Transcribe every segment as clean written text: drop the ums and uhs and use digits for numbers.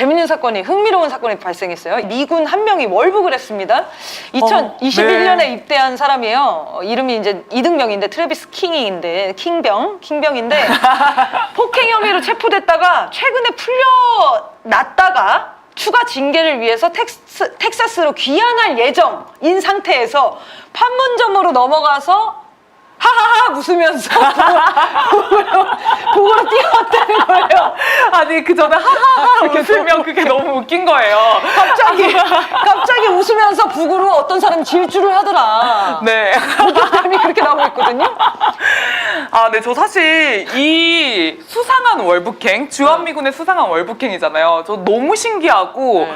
재밌는 사건이, 흥미로운 사건이 발생했어요. 미군 한 명이 월북을 했습니다. 2021년에 네. 입대한 사람이에요. 이름이 이제 이등병인데 트래비스 킹병인데 폭행 혐의로 체포됐다가 최근에 풀려났다가 추가 징계를 위해서 텍사스로 귀환할 예정인 상태에서 판문점으로 넘어가서 하하하 웃으면서 북으로 뛰어왔다는 거예요. 아니 그 전에 하하하 웃으면 그게 너무 웃긴 거예요. 갑자기 웃으면서 북으로 어떤 사람이 질주를 하더라. 네. 사람이 그렇게 나오고 있거든요. 아, 네, 저 사실 이 수상한 월북행, 주한미군의 수상한 월북행이잖아요. 저 너무 신기하고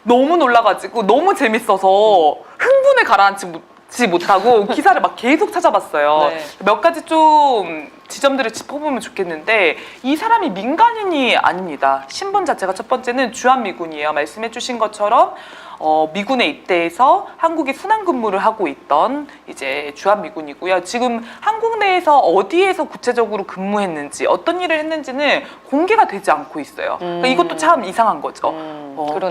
너무 놀라가지고 너무 재밌어서 흥분을 가라앉지 못하고 기사를 막 계속 찾아봤어요. 네. 몇 가지 좀 지점들을 짚어보면 좋겠는데 이 사람이 민간인이 아닙니다. 신분 자체가 첫 번째는 주한미군이에요. 말씀해 주신 것처럼 미군에 입대해서 한국에 순환 근무를 하고 있던 이제 주한미군이고요. 지금 한국 내에서 어디에서 구체적으로 근무했는지 어떤 일을 했는지는 공개가 되지 않고 있어요. 그러니까 이것도 참 이상한 거죠.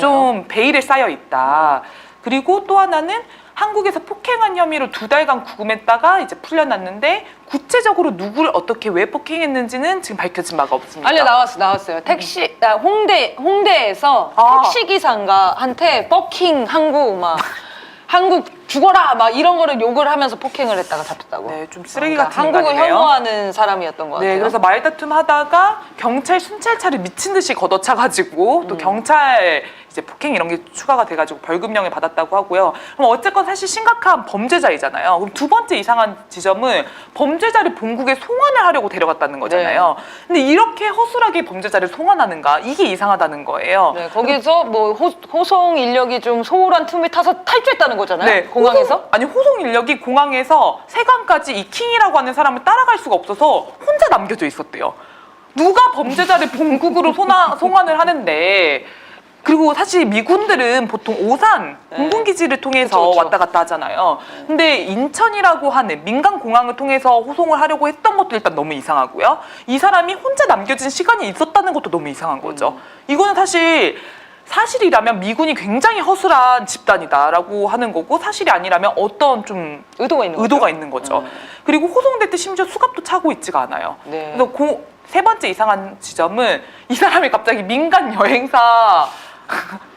좀 베일에 쌓여 있다. 그리고 또 하나는 한국에서 폭행한 혐의로 2달간 구금했다가 이제 풀려났는데 구체적으로 누구를 어떻게 왜 폭행했는지는 지금 밝혀진 바가 없습니다. 아니요, 나왔어요. 홍대에서 택시 기사인가한테 버킹 한국 죽어라 막 이런 거를 욕을 하면서 폭행을 했다가 잡혔다고. 네, 좀 쓰레기 같은 한국을 인간이네요. 혐오하는 사람이었던 것 같아요. 네, 그래서 말다툼 하다가 경찰 순찰차를 미친 듯이 걷어차가지고 또 경찰 이제 폭행 이런 게 추가가 돼가지고 벌금형을 받았다고 하고요. 그럼 어쨌건 사실 심각한 범죄자이잖아요. 그럼 두 번째 이상한 지점은 범죄자를 본국에 송환을 하려고 데려갔다는 거잖아요. 근데 이렇게 허술하게 범죄자를 송환하는가? 이게 이상하다는 거예요. 네, 거기서 뭐 호송 인력이 좀 소홀한 틈을 타서 탈주했다는 거잖아요. 네, 공항에서? 호송 인력이 공항에서 세관까지 이 킹이라고 하는 사람을 따라갈 수가 없어서 혼자 남겨져 있었대요. 누가 범죄자를 본국으로 송환을 하는데. 그리고 사실 미군들은 보통 오산 공군기지를 통해서 그쵸. 왔다 갔다 하잖아요. 근데 인천이라고 하는 민간 공항을 통해서 호송을 하려고 했던 것도 일단 너무 이상하고요. 이 사람이 혼자 남겨진 시간이 있었다는 것도 너무 이상한 거죠. 이거는 사실이라면 미군이 굉장히 허술한 집단이다라고 하는 거고 사실이 아니라면 어떤 좀 의도가 있는 거죠. 그리고 호송될 때 심지어 수갑도 차고 있지가 않아요. 네. 그래서 세 번째 이상한 지점은 이 사람이 갑자기 민간 여행사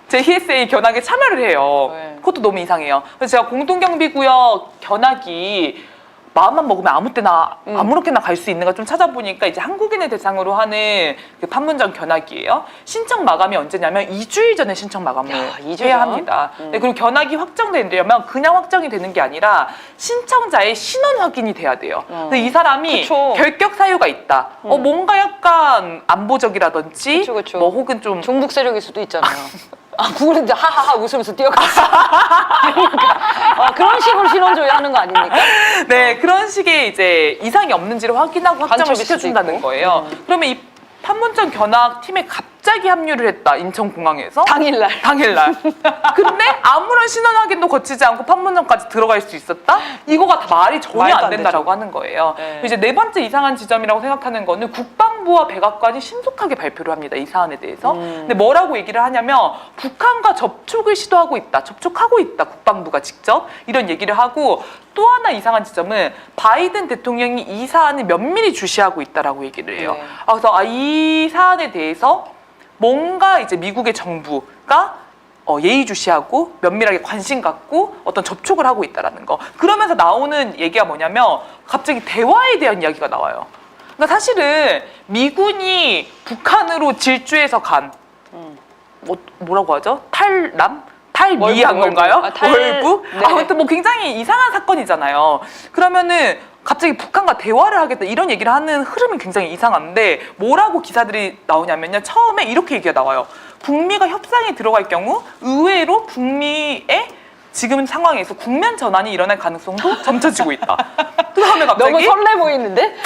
JSA 견학에 참여를 해요. 네. 그것도 너무 이상해요. 그래서 제가 공동경비구역 견학이 마음만 먹으면 아무 때나 아무렇게나 갈 수 있는가 좀 찾아보니까 이제 한국인을 대상으로 하는 그 판문점 견학이에요. 신청 마감이 언제냐면 2주일 전에 신청 마감을 해야 합니다. 네, 그리고 견학이 확정되려면 그냥 확정이 되는 게 아니라 신청자의 신원 확인이 돼야 돼요. 근데 이 사람이 그쵸. 결격 사유가 있다. 뭔가 약간 안보적이라든지 그쵸. 뭐 혹은 좀 종북 세력일 수도 있잖아요. 그거는 이제 하하하 웃으면서 뛰어갔어. 그런 식으로 신원 조회하는 거 아닙니까? 네, 그런 식의 이제 이상이 없는지를 확인하고 확정을 간첩일 수도 시켜준다는 있고. 거예요. 그러면 이 판문점 견학 팀에 갑자기 합류를 했다. 인천공항에서. 당일날. 근데 아무런 신원 확인도 거치지 않고 판문점까지 들어갈 수 있었다? 이거가 다 말이 전혀 말도 안 안 된다라고 되죠. 하는 거예요. 네. 이제 네 번째 이상한 지점이라고 생각하는 거는 국방부와 백악관이 신속하게 발표를 합니다. 이 사안에 대해서. 근데 뭐라고 얘기를 하냐면 북한과 접촉을 시도하고 있다. 접촉하고 있다. 국방부가 직접. 이런 얘기를 하고 또 하나 이상한 지점은 바이든 대통령이 이 사안을 면밀히 주시하고 있다라고 얘기를 해요. 네. 그래서 이 사안에 대해서 뭔가 이제 미국의 정부가 예의주시하고 면밀하게 관심 갖고 어떤 접촉을 하고 있다라는 거. 그러면서 나오는 얘기가 뭐냐면 갑자기 대화에 대한 이야기가 나와요. 그러니까 사실은 미군이 북한으로 질주해서 간 뭐라고 하죠? 탈미한 건가요? 월북? 네. 아무튼 뭐 굉장히 이상한 사건이잖아요. 그러면은 갑자기 북한과 대화를 하겠다 이런 얘기를 하는 흐름이 굉장히 이상한데 뭐라고 기사들이 나오냐면요. 처음에 이렇게 얘기가 나와요. 북미가 협상에 들어갈 경우 의외로 북미의 지금 상황에서 국면 전환이 일어날 가능성도 점쳐지고 있다. 그다음에 갑자기 너무 설레 보이는데?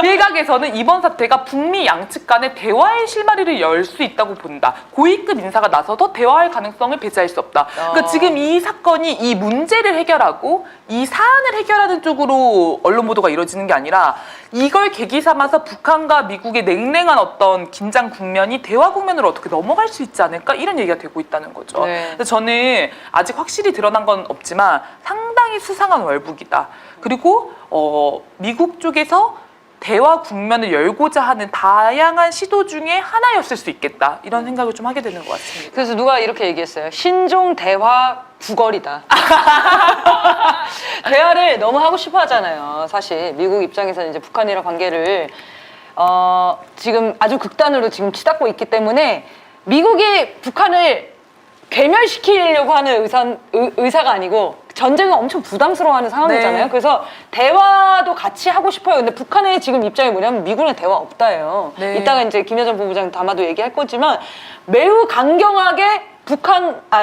일각에서는 이번 사태가 북미 양측 간의 대화의 실마리를 열 수 있다고 본다. 고위급 인사가 나서도 대화할 가능성을 배제할 수 없다. 그러니까 지금 이 사건이 이 문제를 해결하고 이 사안을 해결하는 쪽으로 언론 보도가 이루어지는 게 아니라 이걸 계기 삼아서 북한과 미국의 냉랭한 어떤 긴장 국면이 대화 국면으로 어떻게 넘어갈 수 있지 않을까 이런 얘기가 되고 있다는 거죠. 네. 근데 저는 아직 확실히 드러난 건 없지만 상당히 수상한 월북이다. 그리고 미국 쪽에서 대화 국면을 열고자 하는 다양한 시도 중에 하나였을 수 있겠다. 이런 생각을 좀 하게 되는 것 같습니다. 그래서 누가 이렇게 얘기했어요. 신종 대화 구걸이다. 대화를 너무 하고 싶어 하잖아요. 사실 미국 입장에서는 이제 북한이랑 관계를 지금 아주 극단으로 지금 치닫고 있기 때문에 미국이 북한을 괴멸시키려고 하는 의사가 아니고 전쟁을 엄청 부담스러워하는 상황이잖아요. 네. 그래서 대화도 같이 하고 싶어요. 근데 북한의 지금 입장이 뭐냐면 미국은 대화 없다예요. 네. 이따가 이제 김여정 본부장 담아도 얘기할 거지만 매우 강경하게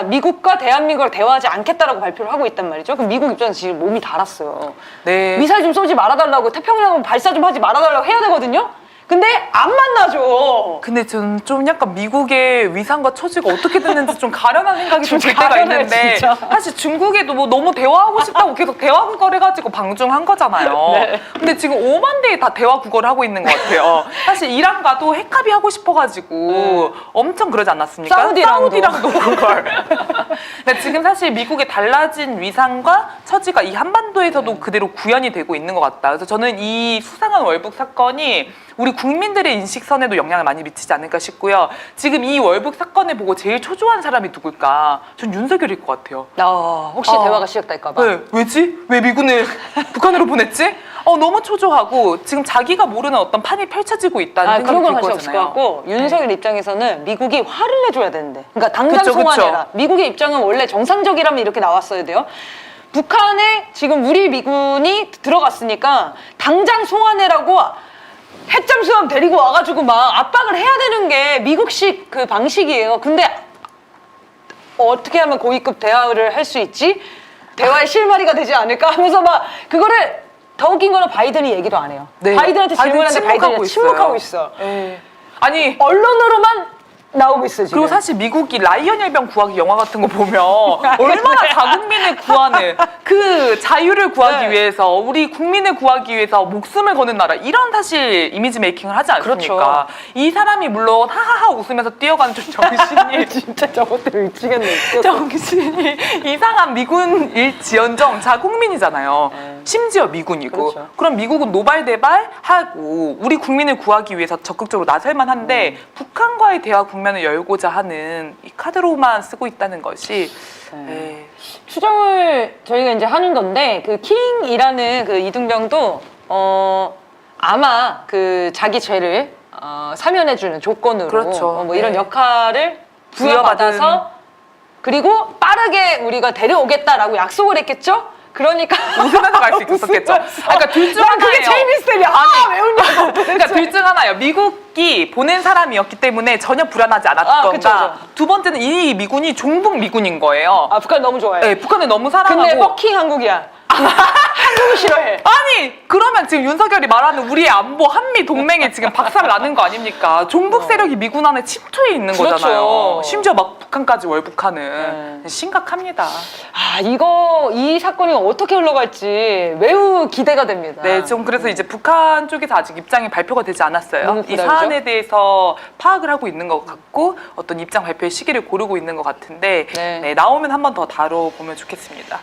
미국과 대한민국을 대화하지 않겠다라고 발표를 하고 있단 말이죠. 그럼 미국 입장에서 지금 몸이 달았어요. 네. 미사일 좀 쏘지 말아달라고, 태평양 발사 좀 하지 말아달라고 해야 되거든요. 근데 안 만나죠. 근데 저는 좀 약간 미국의 위상과 처지가 어떻게 됐는지 좀 가련한 생각이 좀 들 때가 가련해, 있는데 진짜. 사실 중국에도 뭐 너무 대화하고 싶다고 계속 대화 국어를 해가지고 방중한 거잖아요. 네. 근데 지금 5만 대에 다 대화 국어를 하고 있는 것 같아요. 사실 이란과도 핵합의 하고 싶어가지고 엄청 그러지 않았습니까? 사우디랑도 그걸. 그러니까 지금 사실 미국의 달라진 위상과 처지가 이 한반도에서도 그대로 구현이 되고 있는 것 같다. 그래서 저는 이 수상한 월북 사건이 우리 국민들의 인식선에도 영향을 많이 미치지 않을까 싶고요. 지금 이 월북 사건을 보고 제일 초조한 사람이 누굴까? 전 윤석열일 것 같아요. 혹시 대화가 시작될까 봐. 네, 왜지? 왜 미군을 북한으로 보냈지? 너무 초조하고 지금 자기가 모르는 어떤 판이 펼쳐지고 있다는 생각이 그런 건 들 관심 없을 것 거잖아요. 같고 윤석열 입장에서는 미국이 화를 내줘야 되는데 그러니까 당장 그쵸, 그쵸. 송환해라. 미국의 입장은 원래 정상적이라면 이렇게 나왔어야 돼요. 북한에 지금 우리 미군이 들어갔으니까 당장 송환해라고 핵잠수함 데리고 와가지고 막 압박을 해야 되는 게 미국식 그 방식이에요. 근데 어떻게 하면 고위급 대화를 할 수 있지? 대화의 실마리가 되지 않을까 하면서 막 그거를 더 웃긴 거는 바이든이 얘기도 안 해요. 네. 바이든한테 질문하는데 바이든이 침묵하고 있어요. 있어. 아니 언론으로만 나오고 있어 지금. 그리고 사실 미국이 라이언 일병 구하기 영화 같은 거 보면 얼마나 자국민을 구하는 그 자유를 구하기 네. 위해서 우리 국민을 구하기 위해서 목숨을 거는 나라 이런 사실 이미지 메이킹을 하지 않습니까? 그렇죠. 이 사람이 물론 하하하 웃으면서 뛰어가는 좀 정신이 진짜 저것 때문에 미치겠네. 정신이 이상한 미군일지언정 자국민이잖아요. 네. 심지어 미군이고 그렇죠. 그럼 미국은 노발대발하고 우리 국민을 구하기 위해서 적극적으로 나설만 한데 북한과의 대화 국면을 열고자 하는 이 카드로만 쓰고 있다는 것이 에이. 추정을 저희가 이제 하는 건데 그 킹이라는 그 이등병도 아마 그 자기 죄를 사면해주는 조건으로 그렇죠. 뭐 이런 네. 역할을 부여받아서 그리고 빠르게 우리가 데려오겠다라고 약속을 했겠죠? 그러니까 웃으면서 갈 수 있었겠죠. 웃으면서. 그러니까 둘 중 난 하나예요. 그게 제일 미스테리야. 왜 웃냐고. 그러니까 둘 중 하나예요. 미국이 보낸 사람이었기 때문에 전혀 불안하지 않았던가. 그쵸, 그쵸. 두 번째는 이 미군이 종북 미군인 거예요. 북한 너무 좋아해. 네, 북한을 너무 사랑하고. 근데 버킹 한국이야. 한국을 싫어해. 아니 그러면 지금 윤석열이 말하는 우리의 안보 한미 동맹에 지금 박살 나는 거 아닙니까? 종북 세력이 미군 안에 침투해 있는 그렇죠. 거잖아요. 심지어 막 북한까지 월북하는 심각합니다. 이 사건이 어떻게 흘러갈지 매우 기대가 됩니다. 네, 좀 그래서 이제 북한 쪽에서 아직 입장이 발표가 되지 않았어요. 너무 이 기다리죠? 사안에 대해서 파악을 하고 있는 것 같고 어떤 입장 발표의 시기를 고르고 있는 것 같은데 네. 네, 나오면 한 번 더 다뤄보면 좋겠습니다.